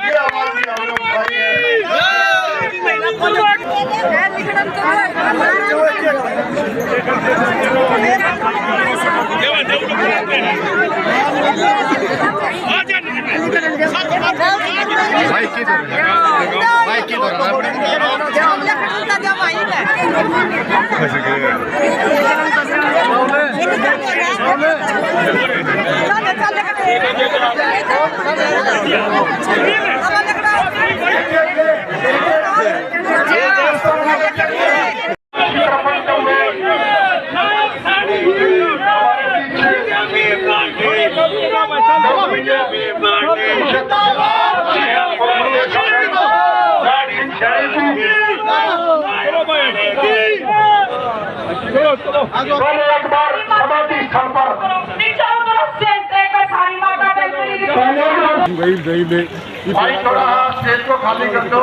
ये आवाज भी हमने उठाई है। भाई की भाई थोड़ा स्टेज को खाली कर दो।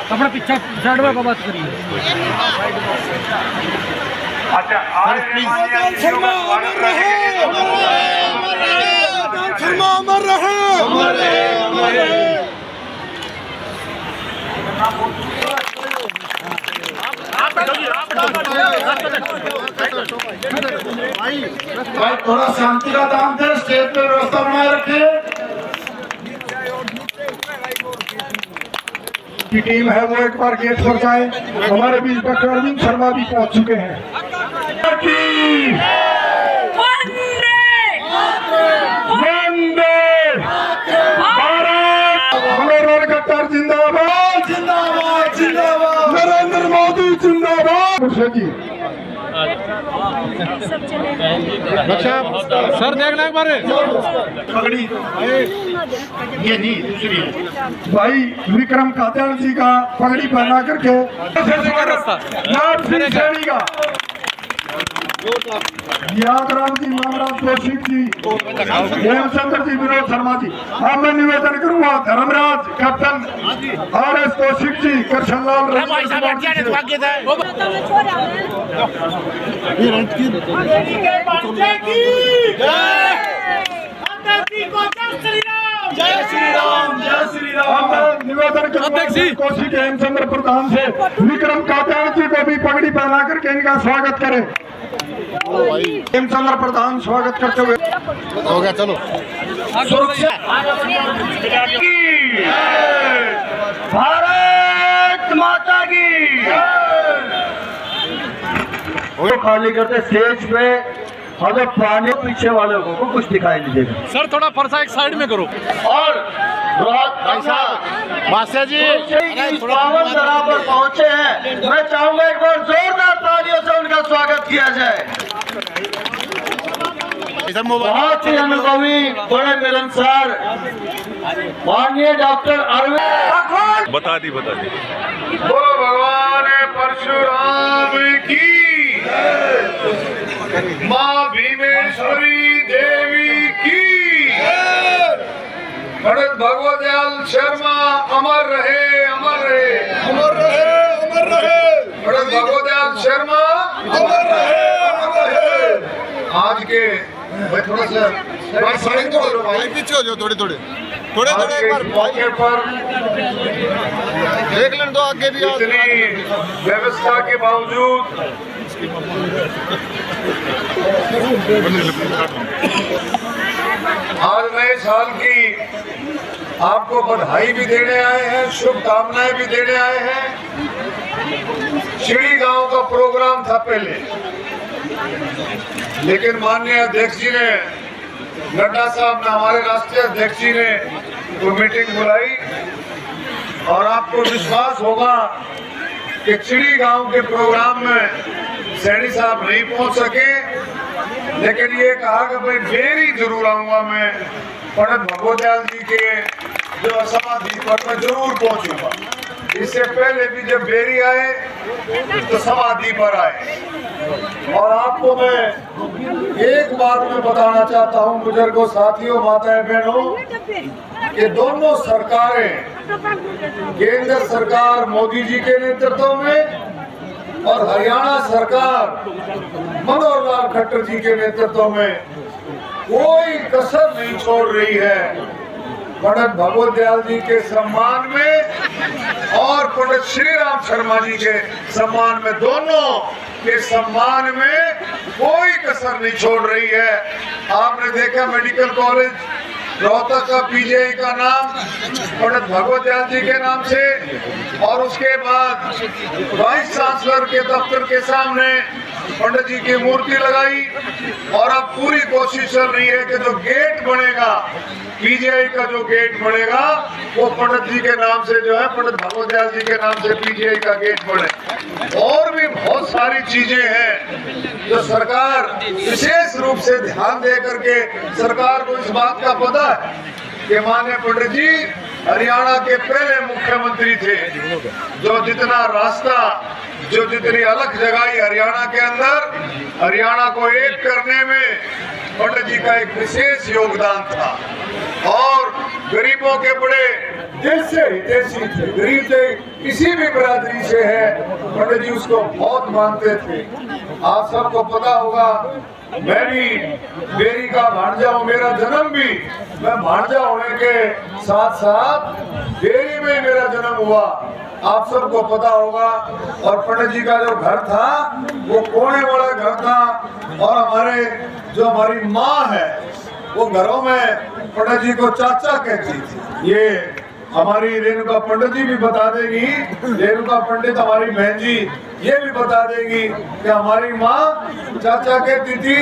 अपना पीछा साइड में बात करिए। अच्छा शर्मा अमर रहे, शर्मा अमर रहे। भाई थोड़ा शांति का दाम दे, स्टेज पे व्यवस्था बनाए रखे। की टीम है वो एक बार गेट पर जाए। हमारे बीच डॉक्टर अरविंद शर्मा भी पहुंच चुके हैं। कट्टर जिंदाबाद, जिंदाबाद, जिंदाबाद। नरेंद्र मोदी जिंदाबाद। जी सर देखना एक बार पगड़ी ये नहीं दूसरी भाई विक्रम कात्याल जी का पगड़ी पहना करके नाम सिंह सैनी का यादराम जी, मामराज कौशिक जी, हेमचंद्र जी, विनोद शर्मा जी। अब मैं निवेदन करूंगा धर्मराज कैप्टन RS कौशिक जी, कृष्णलाल जय श्री राम, जय श्री राम। निवेदन करूंगा कौशिक हेमचंद्र प्रधान से विक्रम कात्याल जी को भी पगड़ी पहना करके इनका स्वागत करें। हेमचंद्र प्रधान स्वागत करते हुए हो गया। चलो भारत माता की वो खाली करते स्टेज पे हमें पानी पीछे वाले को कुछ दिखाई नहीं देगा। सर थोड़ा फरसा एक साइड में करो। और भाई साहब मास्टर जी पावन धरा पर पहुंचे हैं। मैं चाहूंगा एक बार जोरदार तालियों से उनका स्वागत किया जाए। बहुत ही अनुभवी बड़े मिलनसार माननीय डॉक्टर अरविंद बता दी बोलो भगवान परशुराम की, माँ भीमेश्वरी देवी की, पंडित भगवदयाल शर्मा अमर रहे, अमर रहे, अमर रहे, अमर रहे। पंडित भगवदयाल शर्मा अमर रहे, अमर रहे। आज के भाई थोड़ा सा पीछे हो जाओ, थोड़े थोड़े थोड़े थोड़े एक बार मौके पर देख लें तो आगे भी इतनी व्यवस्था के बावजूद आज नए साल की आपको बधाई भी देने आए हैं, शुभकामनाएं भी देने आए हैं। शिड़ी गांव का प्रोग्राम था पहले, लेकिन माननीय अध्यक्ष जी ने, नड्डा साहब ने, हमारे राष्ट्रीय अध्यक्ष जी ने वो मीटिंग बुलाई और आपको विश्वास होगा कि चिड़ी गांव के प्रोग्राम में सैनी साहब नहीं पहुंच सके, लेकिन ये कहा कि भाई बेरी जरूर आऊंगा मैं, पंडित भगवदयाल जी के जो समाधि पर मैं जरूर पहुंचूंगा। इससे पहले भी जब बेरी आए तो समाधि पर आए। और आपको मैं एक बात मैं बताना चाहता हूं बुजुर्गों, साथियों, माताएं, बहनों, कि दोनों सरकारें, केंद्र सरकार मोदी जी के नेतृत्व में और हरियाणा सरकार मनोहर लाल खट्टर जी के नेतृत्व में कोई कसर नहीं छोड़ रही है। पंडित भगवत दयाल जी के सम्मान में और पंडित श्री राम शर्मा जी के सम्मान में, दोनों के सम्मान में कोई कसर नहीं छोड़ रही है। आपने देखा मेडिकल कॉलेज रोहतक का पीजीआई का नाम पंडित भगवत दयाल जी के नाम से, और उसके बाद वाइस चांसलर के दफ्तर के सामने पंडित जी की मूर्ति लगाई। और अब पूरी कोशिश चल रही है कि जो गेट बनेगा, पीजीआई का जो गेट बनेगा, वो पंडित जी के नाम से जो है, पंडित भगवत दयाल जी के नाम से पीजीआई का गेट बने। और भी बहुत सारी चीजें हैं जो सरकार विशेष रूप से ध्यान दे करके, सरकार को इस बात का पता है कि माननीय पंडित जी हरियाणा के पहले मुख्यमंत्री थे, जो जितना रास्ता, जो जितनी अलग जगह हरियाणा के अंदर, हरियाणा को एक करने में पंडित जी का एक विशेष योगदान था। और गरीबों के बड़े दिल से हितैषी थे, गरीब थे, किसी भी बिरादरी से है, पंडित जी उसको बहुत मानते थे। आप सबको पता होगा, मैं भी बेरी का भांजा हूँ, मेरा जन्म भी, मैं भांजा होने के साथ साथ बेरी में मेरा जन्म हुआ, आप सबको पता होगा। और पंडित जी का जो घर था वो कोने वाला घर था, और हमारी माँ है वो घरों में पंडित जी को चाचा कहती थी। ये हमारी रेणुका पंडित जी भी बता देगी, रेणुका पंडित हमारी बहन जी ये भी बता देगी कि हमारी माँ चाचा कहती थी,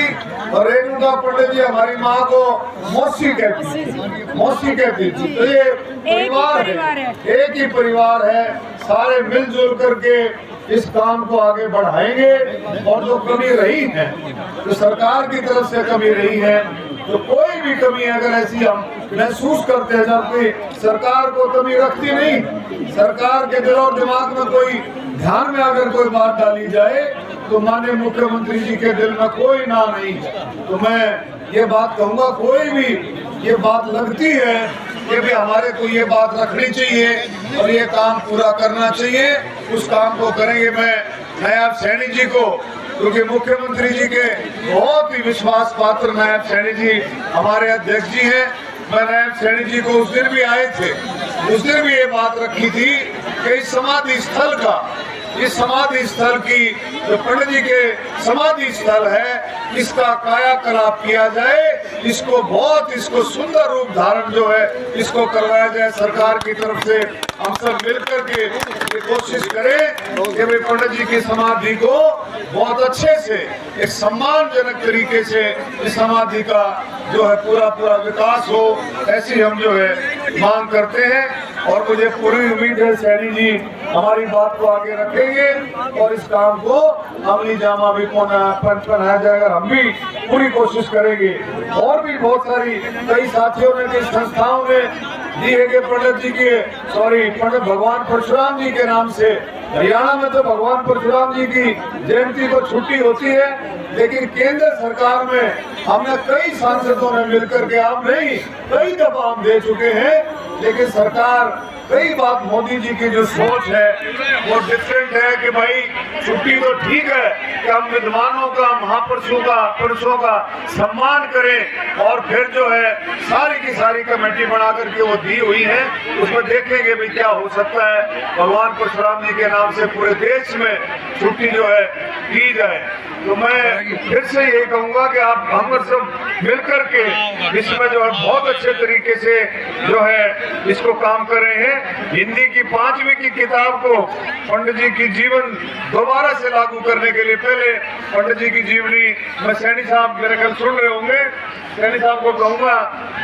और रेणुका पंडित जी हमारी माँ को मौसी कहती थी, मौसी कहती थी। तो ये परिवार है, एक ही परिवार है, सारे मिलजुल करके इस काम को आगे बढ़ाएंगे। और जो कमी रही है, जो सरकार की तरफ से कमी रही है, तो कोई भी कमी अगर ऐसी हम महसूस करते हैं, जबकि सरकार को कमी रखती नहीं, सरकार के दिल और दिमाग में कोई ध्यान में अगर कोई बात डाली जाए तो माननीय मुख्यमंत्री जी के दिल में कोई ना नहीं है। तो मैं ये बात कहूँगा, कोई भी ये बात लगती है, ये भी हमारे को ये बात रखनी चाहिए और ये काम पूरा करना चाहिए, उस काम को करेंगे। मैं नायब सैनी जी को, क्योंकि मुख्यमंत्री जी के बहुत ही विश्वास पात्र नायब सैनी जी हमारे अध्यक्ष जी हैं, मैं नायब सैनी जी को उस दिन भी आए थे, उस दिन भी ये बात रखी थी कि इस समाधि स्थल का, इस समाधि स्थल की जो पंडित जी के समाधि स्थल है, इसका कायाकल्प किया जाए, इसको सुंदर रूप धारण जो है इसको करवाया जाए। सरकार की तरफ से हम सब मिलकर के ये कोशिश करें कि भाई पंडित जी की समाधि को बहुत अच्छे से, एक सम्मानजनक तरीके से इस समाधि का जो है पूरा विकास हो, ऐसी हम जो है मांग करते हैं। और मुझे पूरी उम्मीद है सैनी जी हमारी बात को आगे रखेंगे और इस काम को अमली जामा भी पहनाया जाएगा, हम भी पूरी कोशिश करेंगे। और भी बहुत सारी कई साथियों ने, कई संस्थाओं ने दी है कि पंडित जी के, पंडित भगवान परशुराम जी के नाम से, हरियाणा में तो भगवान परशुराम जी की जयंती को छुट्टी होती है, लेकिन केंद्र सरकार में हमने कई सांसदों ने मिलकर के, आप नहीं कई दफा हम दे चुके हैं, लेकिन सरकार कई बात, मोदी जी की जो सोच है वो डिफरेंट है कि भाई छुट्टी तो ठीक है कि हम विद्वानों का, महापुरुषों का सम्मान करें, और फिर जो है सारी की सारी कमेटी बना करके वो दी हुई है, उसमें देखेंगे भाई क्या हो सकता है, भगवान परशुराम जी के नाम से पूरे देश में छुट्टी जो है दी जाए। तो मैं फिर से यही कहूंगा कि आप हम सब मिलकर के इसमें जो है बहुत अच्छे तरीके से जो है इसको काम कर रहे हैं। हिंदी की 5वीं की किताब को पंडित जी की जीवन दोबारा से लागू करने के लिए पहले पंडित जी की जीवनी, मैं सैनी साहब मेरे ख्याल सुन रहे होंगे, सैनी साहब को कहूंगा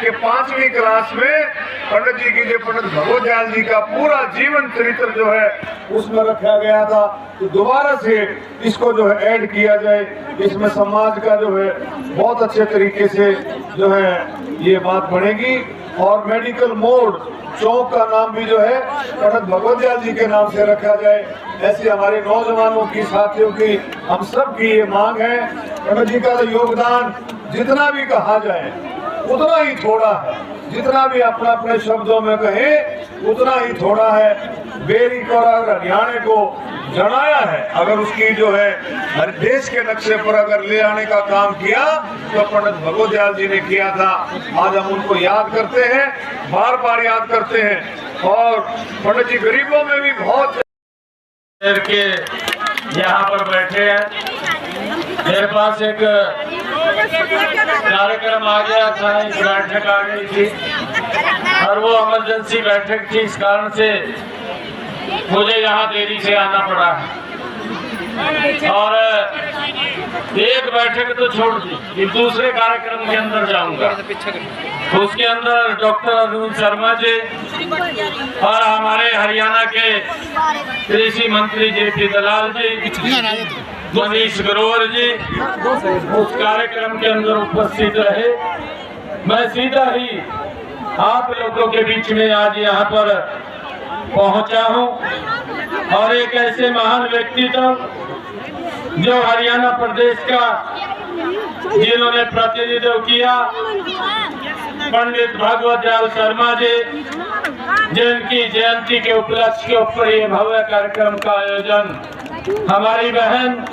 कि 5वीं क्लास में पंडित जी की, जो पंडित भगवत दयाल जी का पूरा जीवन चरित्र जो है उसमें रखा गया था, तो दोबारा से इसको जो है ऐड किया जाए, इसमें समाज का जो है बहुत अच्छे तरीके से जो है ये बात बढ़ेगी। और मेडिकल मोड़ चौक का नाम भी जो है पंडित भगवत दयाल जी के नाम से रखा जाए, ऐसी हमारे नौजवानों की, साथियों की, हम सब की ये मांग है। पंडित जी का तो योगदान जितना भी कहा जाए उतना ही थोड़ा है, जितना भी अपने शब्दों में कहे उतना ही थोड़ा है। बेरी को और हरियाणा को जनाया है। अगर उसकी जो है हर देश के नक्शे पर अगर ले आने का काम किया तो पंडित भगवत दयाल जी ने किया था। आज हम उनको याद करते हैं, बार बार याद करते हैं। और पंडित जी गरीबों में भी बहुत के यहाँ पर बैठे हैं। मेरे पास एक कार्यक्रम आ गया था, एक बैठक आ गई थी और वो इमरजेंसी बैठक थी, इस कारण से मुझे यहाँ देरी से आना पड़ा है। और एक बैठक तो छोड़ दी कि दूसरे कार्यक्रम के अंदर जाऊंगा। उसके अंदर डॉक्टर अरविंद शर्मा जी और हमारे हरियाणा के कृषि मंत्री जेपी दलाल जी, मनीष ग्रोवर जी उस कार्यक्रम के अंदर उपस्थित रहे। मैं सीधा ही आप लोगों के बीच में आज यहाँ पर पहुंचा हूँ और एक ऐसे महान व्यक्तित्व जो हरियाणा प्रदेश का जिन्होंने प्रतिनिधित्व किया, पंडित भगवत दयाल शर्मा जी, जिनकी जयंती के उपलक्ष्य के ऊपर ये भव्य कार्यक्रम का आयोजन हमारी बहन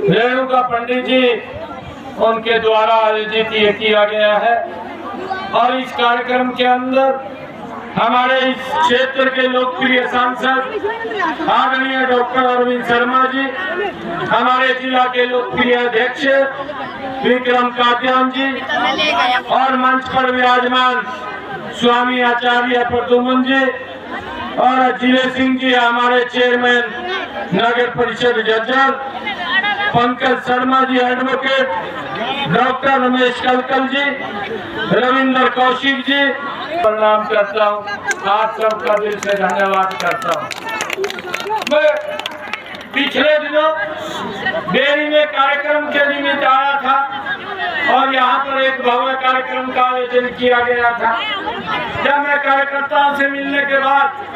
रेणुका पंडित जी उनके द्वारा आयोजित ये किया गया है। और इस कार्यक्रम के अंदर हमारे इस क्षेत्र के लोकप्रिय सांसद आदरणीय डॉक्टर अरविंद शर्मा जी, हमारे जिला के लोकप्रिय अध्यक्ष विक्रम कात्यान जी और मंच पर विराजमान स्वामी आचार्य प्रद्युमन जी और जिले सिंह जी, हमारे चेयरमैन नगर परिषद जज्जर, पंकज शर्मा जी एडवोकेट, डॉक्टर रमेश कलकल जी, रविंद्र कौशिक जी, प्रणाम करता हूँ। आप सबका दिल से धन्यवाद करता हूँ। मैं पिछले दिनों डेरी में कार्यक्रम के निमित्त आया था और यहाँ पर एक भव्य कार्यक्रम का आयोजन किया गया था। जब मैं कार्यकर्ताओं से मिलने के बाद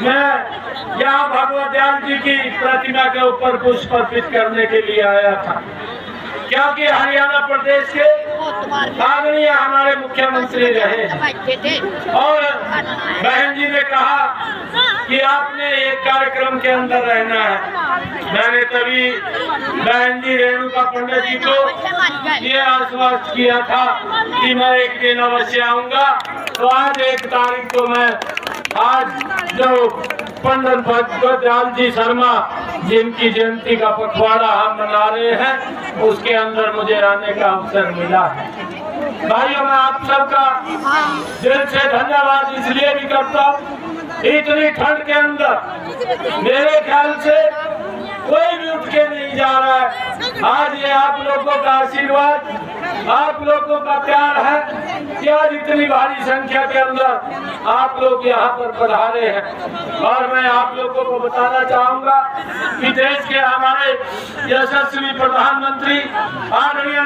मैं यहाँ भगवत दयाल जी की प्रतिमा के ऊपर पुष्प अर्पित करने के लिए आया था, क्योंकि हरियाणा प्रदेश के आदरणीय हमारे मुख्यमंत्री रहे और बहन जी ने कहा कि आपने एक कार्यक्रम के अंदर रहना है। मैंने तभी बहन जी रेणुका पंडित जी को ये आश्वस्त किया था कि मैं एक दिन अवश्य आऊंगा। तो आज 1 तारीख को मैं आज जो पंडित भगवत दयाल जी शर्मा जिनकी जयंती का पखवाड़ा हम मना रहे हैं, उसके अंदर मुझे आने का अवसर मिला है। भाइयों, मैं आप सबका दिल से धन्यवाद इसलिए भी करता हूँ, इतनी ठंड के अंदर मेरे ख्याल से कोई भी उठ के नहीं जा रहा है। आज ये आप लोगों का आशीर्वाद, आप लोगों का प्यार है कि आज इतनी भारी संख्या के अंदर आप लोग यहाँ पर पधारे हैं। और मैं आप लोगों को बताना चाहूंगा कि देश के हमारे यशस्वी प्रधानमंत्री आदरणीय